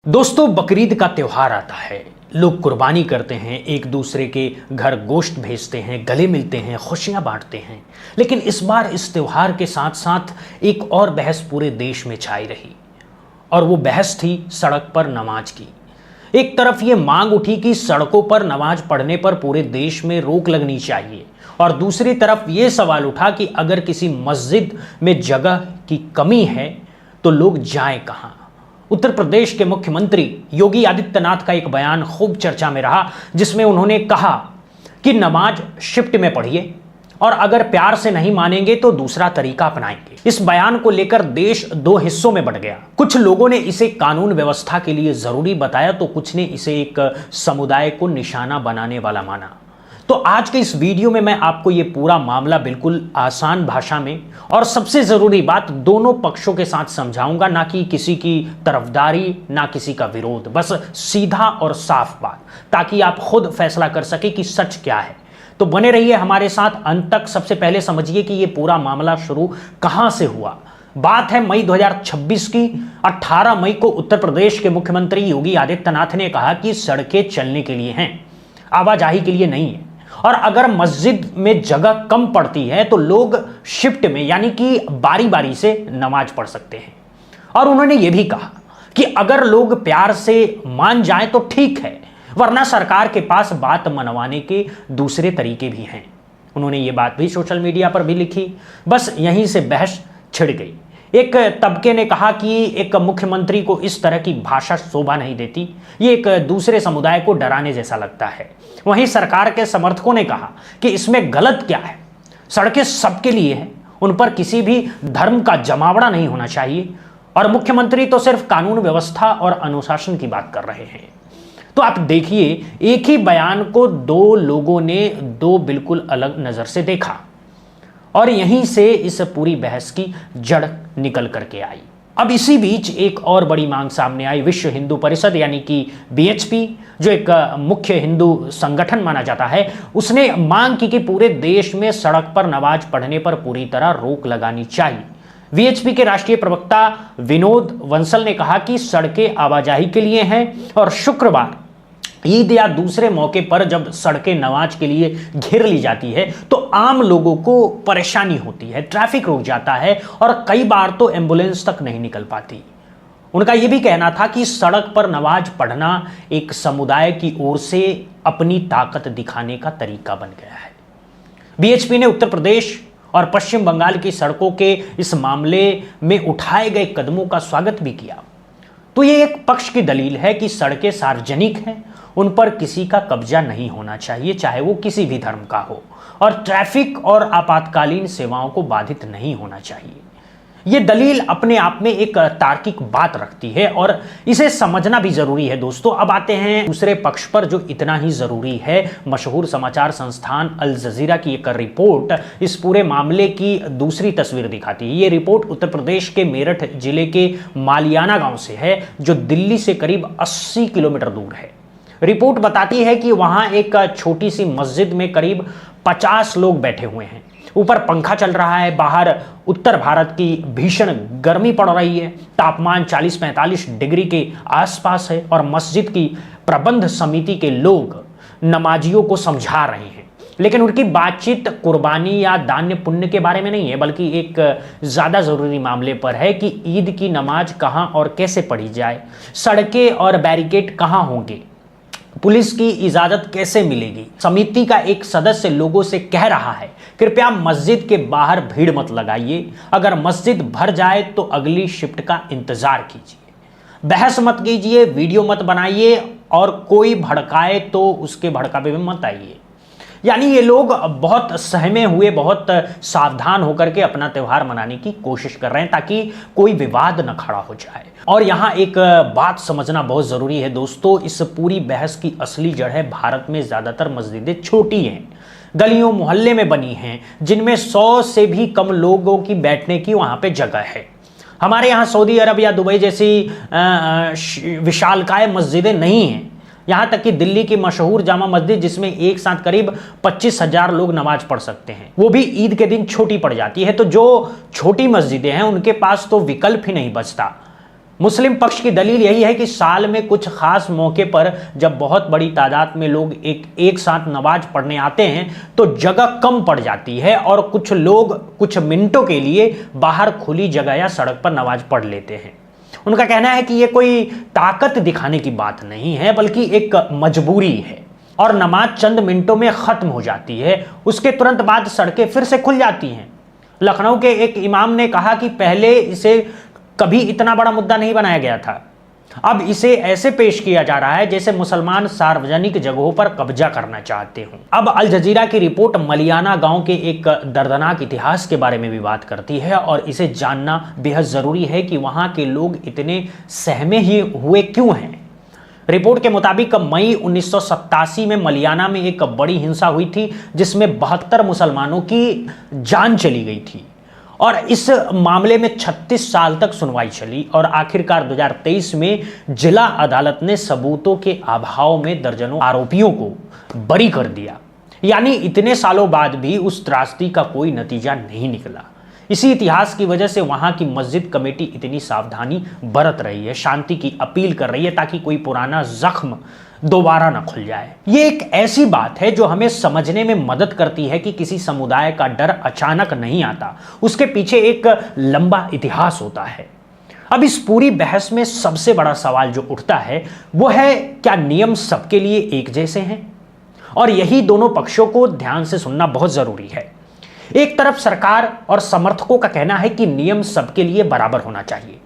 दोस्तों, बकरीद का त्योहार आता है। लोग कुर्बानी करते हैं, एक दूसरे के घर गोश्त भेजते हैं, गले मिलते हैं, खुशियां बांटते हैं। लेकिन इस बार इस त्योहार के साथ साथ एक और बहस पूरे देश में छाई रही, और वो बहस थी सड़क पर नमाज की। एक तरफ ये मांग उठी कि सड़कों पर नमाज पढ़ने पर पूरे देश में रोक लगनी चाहिए, और दूसरी तरफ ये सवाल उठा कि अगर किसी मस्जिद में जगह की कमी है तो लोग जाएं कहां। उत्तर प्रदेश के मुख्यमंत्री योगी आदित्यनाथ का एक बयान खूब चर्चा में रहा, जिसमें उन्होंने कहा कि नमाज शिफ्ट में पढ़िए, और अगर प्यार से नहीं मानेंगे तो दूसरा तरीका अपनाएंगे। इस बयान को लेकर देश दो हिस्सों में बंट गया। कुछ लोगों ने इसे कानून व्यवस्था के लिए जरूरी बताया, तो कुछ ने इसे एक समुदाय को निशाना बनाने वाला माना। तो आज के इस वीडियो में मैं आपको ये पूरा मामला बिल्कुल आसान भाषा में और सबसे जरूरी बात दोनों पक्षों के साथ समझाऊंगा, ना कि किसी की तरफदारी ना किसी का विरोध, बस सीधा और साफ बात, ताकि आप खुद फैसला कर सके कि सच क्या है। तो बने रहिए हमारे साथ अंत तक। सबसे पहले समझिए कि ये पूरा मामला शुरू कहां से हुआ। बात है मई 2026 की। 18 मई को उत्तर प्रदेश के मुख्यमंत्री योगी आदित्यनाथ ने कहा कि सड़कें चलने के लिए हैं, आवाजाही के लिए नहीं है, और अगर मस्जिद में जगह कम पड़ती है तो लोग शिफ्ट में यानी कि बारी बारी से नमाज पढ़ सकते हैं। और उन्होंने ये भी कहा कि अगर लोग प्यार से मान जाएं तो ठीक है, वरना सरकार के पास बात मनवाने के दूसरे तरीके भी हैं। उन्होंने ये बात भी सोशल मीडिया पर भी लिखी। बस यहीं से बहस छिड़ गई। एक तबके ने कहा कि एक मुख्यमंत्री को इस तरह की भाषा शोभा नहीं देती, ये एक दूसरे समुदाय को डराने जैसा लगता है। वहीं सरकार के समर्थकों ने कहा कि इसमें गलत क्या है, सड़कें सबके लिए हैं, उन पर किसी भी धर्म का जमावड़ा नहीं होना चाहिए, और मुख्यमंत्री तो सिर्फ कानून व्यवस्था और अनुशासन की बात कर रहे हैं। तो आप देखिए, एक ही बयान को दो लोगों ने दो बिल्कुल अलग नजर से देखा, और यहीं से इस पूरी बहस की जड़ निकल करके आई। अब इसी बीच एक और बड़ी मांग सामने आई। विश्व हिंदू परिषद यानी कि बीएचपी, जो एक मुख्य हिंदू संगठन माना जाता है, उसने मांग की कि पूरे देश में सड़क पर नमाज पढ़ने पर पूरी तरह रोक लगानी चाहिए। बीएचपी के राष्ट्रीय प्रवक्ता विनोद वंसल ने कहा कि सड़कें आवाजाही के लिए हैं, और शुक्रवार, ईद या दूसरे मौके पर जब सड़कें नमाज के लिए घेर ली जाती है तो आम लोगों को परेशानी होती है, ट्रैफिक रुक जाता है, और कई बार तो एम्बुलेंस तक नहीं निकल पाती। उनका यह भी कहना था कि सड़क पर नमाज पढ़ना एक समुदाय की ओर से अपनी ताकत दिखाने का तरीका बन गया है। बीएचपी ने उत्तर प्रदेश और पश्चिम बंगाल की सड़कों के इस मामले में उठाए गए कदमों का स्वागत भी किया। तो ये एक पक्ष की दलील है कि सड़कें सार्वजनिक हैं, उन पर किसी का कब्जा नहीं होना चाहिए, चाहे वो किसी भी धर्म का हो, और ट्रैफिक और आपातकालीन सेवाओं को बाधित नहीं होना चाहिए। ये दलील अपने आप में एक तार्किक बात रखती है, और इसे समझना भी जरूरी है। दोस्तों, अब आते हैं दूसरे पक्ष पर, जो इतना ही जरूरी है। मशहूर समाचार संस्थान अल जजीरा की एक रिपोर्ट इस पूरे मामले की दूसरी तस्वीर दिखाती है। ये रिपोर्ट उत्तर प्रदेश के मेरठ जिले के मालियाना गांव से है, जो दिल्ली से करीब 80 किलोमीटर दूर है। रिपोर्ट बताती है कि वहां एक छोटी सी मस्जिद में करीब 50 लोग बैठे हुए हैं। ऊपर पंखा चल रहा है, बाहर उत्तर भारत की भीषण गर्मी पड़ रही है, तापमान 40-45 डिग्री के आसपास है, और मस्जिद की प्रबंध समिति के लोग नमाजियों को समझा रहे हैं। लेकिन उनकी बातचीत कुर्बानी या दान्य पुण्य के बारे में नहीं है, बल्कि एक ज़्यादा ज़रूरी मामले पर है कि ईद की नमाज कहाँ और कैसे पढ़ी जाए, सड़कें और बैरिकेड कहाँ होंगे, पुलिस की इजाजत कैसे मिलेगी। समिति का एक सदस्य लोगों से कह रहा है, कृपया मस्जिद के बाहर भीड़ मत लगाइए, अगर मस्जिद भर जाए तो अगली शिफ्ट का इंतजार कीजिए, बहस मत कीजिए, वीडियो मत बनाइए, और कोई भड़काए तो उसके भड़कावे में मत आइए। यानी ये लोग बहुत सहमे हुए, बहुत सावधान होकर के अपना त्यौहार मनाने की कोशिश कर रहे हैं, ताकि कोई विवाद न खड़ा हो जाए। और यहाँ एक बात समझना बहुत ज़रूरी है दोस्तों, इस पूरी बहस की असली जड़ है भारत में ज़्यादातर मस्जिदें छोटी हैं, गलियों मोहल्ले में बनी हैं, जिनमें 100 से भी कम लोगों की बैठने की वहाँ पे जगह है। हमारे यहाँ सऊदी अरब या दुबई जैसी विशालकाय मस्जिदें नहीं हैं। यहाँ तक कि दिल्ली की मशहूर जामा मस्जिद, जिसमें एक साथ करीब 25,000 लोग नमाज पढ़ सकते हैं, वो भी ईद के दिन छोटी पड़ जाती है। तो जो छोटी मस्जिदें हैं उनके पास तो विकल्प ही नहीं बचता। मुस्लिम पक्ष की दलील यही है कि साल में कुछ खास मौके पर जब बहुत बड़ी तादाद में लोग एक साथ नमाज पढ़ने आते हैं तो जगह कम पड़ जाती है और कुछ लोग कुछ मिनटों के लिए बाहर खुली जगह या सड़क पर नमाज पढ़ लेते हैं। उनका कहना है कि यह कोई ताकत दिखाने की बात नहीं है बल्कि एक मजबूरी है और नमाज चंद मिनटों में खत्म हो जाती है, उसके तुरंत बाद सड़कें फिर से खुल जाती हैं। लखनऊ के एक इमाम ने कहा कि पहले इसे कभी इतना बड़ा मुद्दा नहीं बनाया गया था, अब इसे ऐसे पेश किया जा रहा है जैसे मुसलमान सार्वजनिक जगहों पर कब्जा करना चाहते हों। अब अल जजीरा की रिपोर्ट मलियाना गांव के एक दर्दनाक इतिहास के बारे में भी बात करती है और इसे जानना बेहद जरूरी है कि वहां के लोग इतने सहमे ही हुए क्यों हैं। रिपोर्ट के मुताबिक मई 1987 में मलियाना में एक बड़ी हिंसा हुई थी जिसमें 72 मुसलमानों की जान चली गई थी और इस मामले में 36 साल तक सुनवाई चली और आखिरकार 2023 में जिला अदालत ने सबूतों के अभाव में दर्जनों आरोपियों को बरी कर दिया। यानी इतने सालों बाद भी उस त्रासदी का कोई नतीजा नहीं निकला। इसी इतिहास की वजह से वहां की मस्जिद कमेटी इतनी सावधानी बरत रही है, शांति की अपील कर रही है ताकि कोई पुराना जख्म दोबारा ना खुल जाए। ये एक ऐसी बात है जो हमें समझने में मदद करती है कि किसी समुदाय का डर अचानक नहीं आता, उसके पीछे एक लंबा इतिहास होता है। अब इस पूरी बहस में सबसे बड़ा सवाल जो उठता है वो है, क्या नियम सबके लिए एक जैसे हैं? और यही दोनों पक्षों को ध्यान से सुनना बहुत जरूरी है। एक तरफ सरकार और समर्थकों का कहना है कि नियम सबके लिए बराबर होना चाहिए।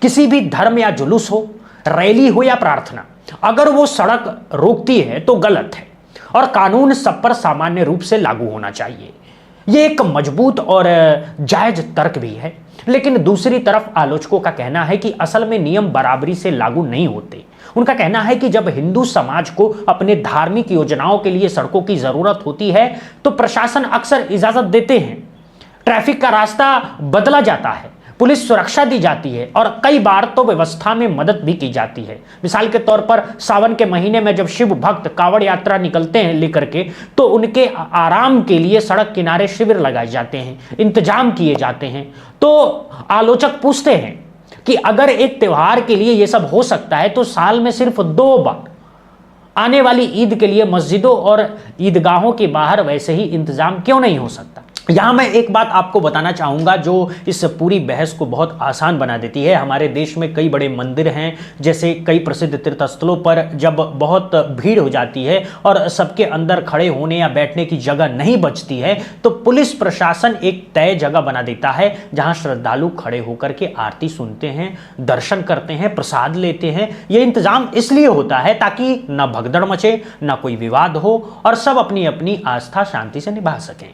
किसी भी धर्म या जुलूस हो, रैली हो या प्रार्थना, अगर वो सड़क रोकती है तो गलत है और कानून सब पर सामान्य रूप से लागू होना चाहिए। ये एक मजबूत और जायज तर्क भी है। लेकिन दूसरी तरफ आलोचकों का कहना है कि असल में नियम बराबरी से लागू नहीं होते। उनका कहना है कि जब हिंदू समाज को अपने धार्मिक योजनाओं के लिए सड़कों की जरूरत होती है तो प्रशासन अक्सर इजाजत देते हैं, ट्रैफिक का रास्ता बदला जाता है, पुलिस सुरक्षा दी जाती है और कई बार तो व्यवस्था में मदद भी की जाती है। मिसाल के तौर पर सावन के महीने में जब शिव भक्त कावड़ यात्रा निकलते हैं लेकर के तो उनके आराम के लिए सड़क किनारे शिविर लगाए जाते हैं, इंतजाम किए जाते हैं। तो आलोचक पूछते हैं कि अगर एक त्योहार के लिए यह सब हो सकता है तो साल में सिर्फ 2 बार आने वाली ईद के लिए मस्जिदों और ईदगाहों के बाहर वैसे ही इंतजाम क्यों नहीं हो सकता? यहां मैं एक बात आपको बताना चाहूंगा जो इस पूरी बहस को बहुत आसान बना देती है। हमारे देश में कई बड़े मंदिर हैं, जैसे कई प्रसिद्ध तीर्थस्थलों पर जब बहुत भीड़ हो जाती है और सबके अंदर खड़े होने या बैठने की जगह नहीं बचती है तो पुलिस प्रशासन एक तय जगह बना देता है जहां श्रद्धालु खड़े होकर के आरती सुनते हैं, दर्शन करते हैं, प्रसाद लेते हैं। यह इंतजाम इसलिए होता है ताकि ना भगदड़ मचे, ना कोई विवाद हो और सब अपनी अपनी आस्था शांति से निभा सकें।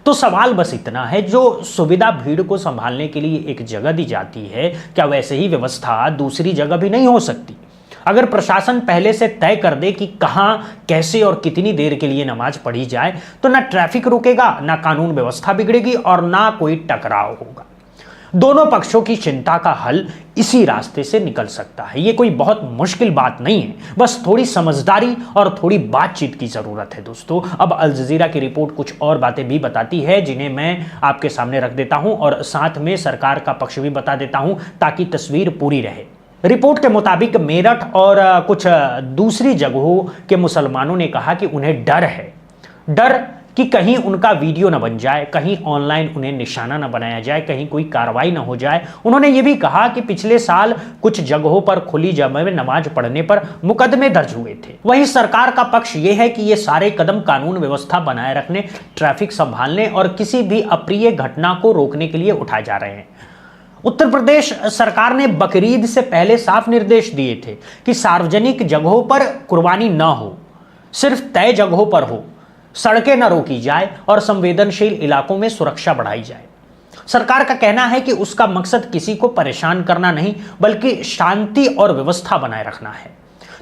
तो सवाल बस इतना है, जो सुविधा भीड़ को संभालने के लिए एक जगह दी जाती है, क्या वैसे ही व्यवस्था दूसरी जगह भी नहीं हो सकती? अगर प्रशासन पहले से तय कर दे कि कहां, कैसे और कितनी देर के लिए नमाज पढ़ी जाए तो ना ट्रैफिक रुकेगा, ना कानून व्यवस्था बिगड़ेगी और ना कोई टकराव होगा। दोनों पक्षों की चिंता का हल इसी रास्ते से निकल सकता है। यह कोई बहुत मुश्किल बात नहीं है, बस थोड़ी समझदारी और थोड़ी बातचीत की जरूरत है। दोस्तों, अब अल जजीरा की रिपोर्ट कुछ और बातें भी बताती है जिन्हें मैं आपके सामने रख देता हूं और साथ में सरकार का पक्ष भी बता देता हूं ताकि तस्वीर पूरी रहे। रिपोर्ट के मुताबिक मेरठ और कुछ दूसरी जगहों के मुसलमानों ने कहा कि उन्हें डर है, डर कि कहीं उनका वीडियो न बन जाए, कहीं ऑनलाइन उन्हें निशाना न बनाया जाए, कहीं कोई कार्रवाई न हो जाए। उन्होंने ये भी कहा कि पिछले साल कुछ जगहों पर खुली जगह में नमाज पढ़ने पर मुकदमे दर्ज हुए थे। वहीं सरकार का पक्ष ये है कि ये सारे कदम कानून व्यवस्था बनाए रखने, ट्रैफिक संभालने और किसी भी अप्रिय घटना को रोकने के लिए उठाए जा रहे हैं। उत्तर प्रदेश सरकार ने बकरीद से पहले साफ निर्देश दिए थे कि सार्वजनिक जगहों पर कुर्बानी न हो, सिर्फ तय जगहों पर हो, सड़कें न रोकी जाए और संवेदनशील इलाकों में सुरक्षा बढ़ाई जाए। सरकार का कहना है कि उसका मकसद किसी को परेशान करना नहीं बल्कि शांति और व्यवस्था बनाए रखना है।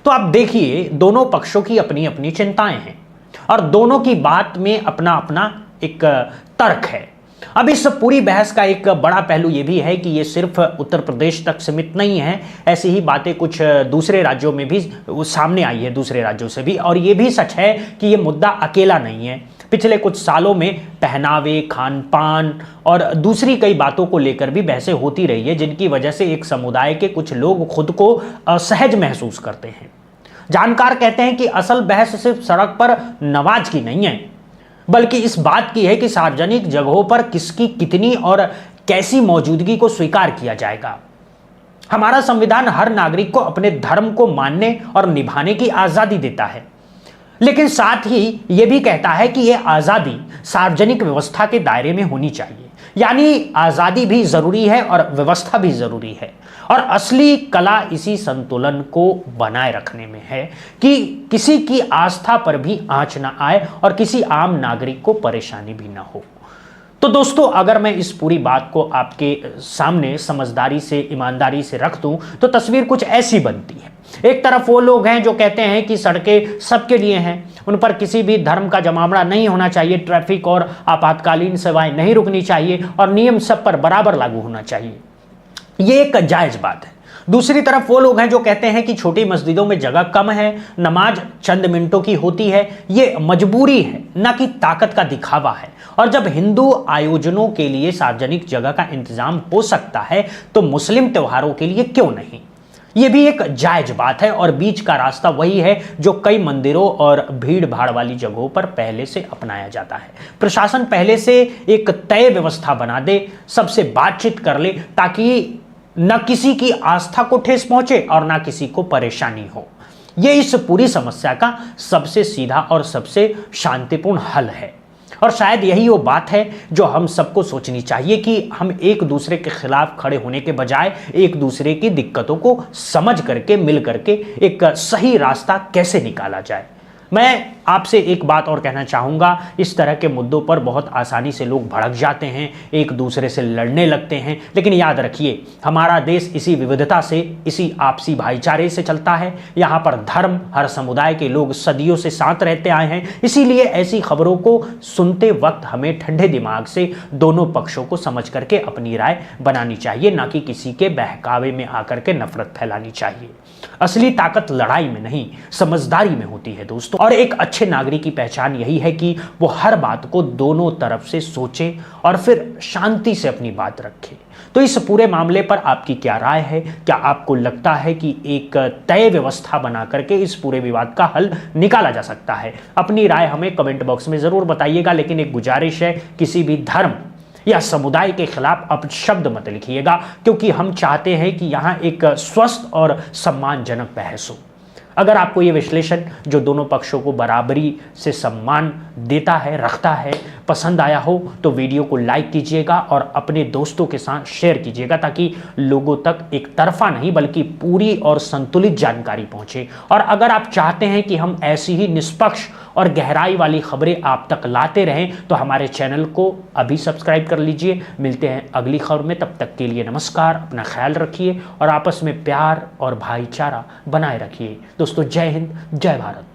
तो आप देखिए, दोनों पक्षों की अपनी अपनी चिंताएं हैं और दोनों की बात में अपना अपना एक तर्क है। अब इस पूरी बहस का एक बड़ा पहलू यह भी है कि ये सिर्फ उत्तर प्रदेश तक सीमित नहीं है। ऐसी ही बातें कुछ दूसरे राज्यों में भी सामने आई है, दूसरे राज्यों से भी। और ये भी सच है कि ये मुद्दा अकेला नहीं है। पिछले कुछ सालों में पहनावे, खान पान और दूसरी कई बातों को लेकर भी बहसें होती रही है, जिनकी वजह से एक समुदाय के कुछ लोग खुद को असहज महसूस करते हैं। जानकार कहते हैं कि असल बहस सिर्फ सड़क पर नमाज की नहीं है, बल्कि इस बात की है कि सार्वजनिक जगहों पर किसकी कितनी और कैसी मौजूदगी को स्वीकार किया जाएगा। हमारा संविधान हर नागरिक को अपने धर्म को मानने और निभाने की आजादी देता है, लेकिन साथ ही यह भी कहता है कि यह आजादी सार्वजनिक व्यवस्था के दायरे में होनी चाहिए। यानी आजादी भी जरूरी है और व्यवस्था भी जरूरी है, और असली कला इसी संतुलन को बनाए रखने में है कि किसी की आस्था पर भी आंच ना आए और किसी आम नागरिक को परेशानी भी ना हो। तो दोस्तों, अगर मैं इस पूरी बात को आपके सामने समझदारी से, ईमानदारी से रख दूं तो तस्वीर कुछ ऐसी बनती है। एक तरफ वो लोग हैं जो कहते हैं कि सड़कें सबके लिए हैं, उन पर किसी भी धर्म का जमावड़ा नहीं होना चाहिए, ट्रैफिक और आपातकालीन सेवाएं नहीं रुकनी चाहिए और नियम सब पर बराबर लागू होना चाहिए। ये एक जायज बात है। दूसरी तरफ वो लोग हैं जो कहते हैं कि छोटी मस्जिदों में जगह कम है, नमाज चंद मिनटों की होती है, ये मजबूरी है न कि ताकत का दिखावा है, और जब हिंदू आयोजनों के लिए सार्वजनिक जगह का इंतजाम हो सकता है तो मुस्लिम त्योहारों के लिए क्यों नहीं। ये भी एक जायज बात है, और बीच का रास्ता वही है जो कई मंदिरों और भीड़ भाड़ वाली जगहों पर पहले से अपनाया जाता है। प्रशासन पहले से एक तय व्यवस्था बना दे, सबसे बातचीत कर ले, ताकि न किसी की आस्था को ठेस पहुंचे और न किसी को परेशानी हो। यह इस पूरी समस्या का सबसे सीधा और सबसे शांतिपूर्ण हल है, और शायद यही वो बात है जो हम सबको सोचनी चाहिए कि हम एक दूसरे के खिलाफ खड़े होने के बजाय एक दूसरे की दिक्कतों को समझ करके, मिल करके एक सही रास्ता कैसे निकाला जाए। मैं आपसे एक बात और कहना चाहूँगा, इस तरह के मुद्दों पर बहुत आसानी से लोग भड़क जाते हैं, एक दूसरे से लड़ने लगते हैं, लेकिन याद रखिए हमारा देश इसी विविधता से, इसी आपसी भाईचारे से चलता है। यहाँ पर धर्म, हर समुदाय के लोग सदियों से साथ रहते आए हैं, इसीलिए ऐसी खबरों को सुनते वक्त हमें ठंडे दिमाग से दोनों पक्षों को समझ करके अपनी राय बनानी चाहिए, ना कि किसी के बहकावे में आकर के नफरत फैलानी चाहिए। असली ताकत लड़ाई में नहीं, समझदारी में होती है दोस्तों, और एक अच्छे नागरिक की पहचान यही है कि वो हर बात को दोनों तरफ से सोचे और फिर शांति से अपनी बात रखे। तो इस पूरे मामले पर आपकी क्या राय है? क्या आपको लगता है कि एक तय व्यवस्था बना करके इस पूरे विवाद का हल निकाला जा सकता है? अपनी राय हमें कमेंट बॉक्स में जरूर बताइएगा, लेकिन एक गुजारिश है, किसी भी धर्म या समुदाय के खिलाफ अपशब्द मत लिखिएगा, क्योंकि हम चाहते हैं कि यहाँ एक स्वस्थ और सम्मानजनक बहस हो। अगर आपको ये विश्लेषण जो दोनों पक्षों को बराबरी से सम्मान देता है, रखता है, पसंद आया हो तो वीडियो को लाइक कीजिएगा और अपने दोस्तों के साथ शेयर कीजिएगा, ताकि लोगों तक एक तरफा नहीं बल्कि पूरी और संतुलित जानकारी पहुंचे। और अगर आप चाहते हैं कि हम ऐसी ही निष्पक्ष और गहराई वाली खबरें आप तक लाते रहें तो हमारे चैनल को अभी सब्सक्राइब कर लीजिए। मिलते हैं अगली खबर में, तब तक के लिए नमस्कार, अपना ख्याल रखिए और आपस में प्यार और भाईचारा बनाए रखिए। दोस्तों, जय हिंद, जय भारत।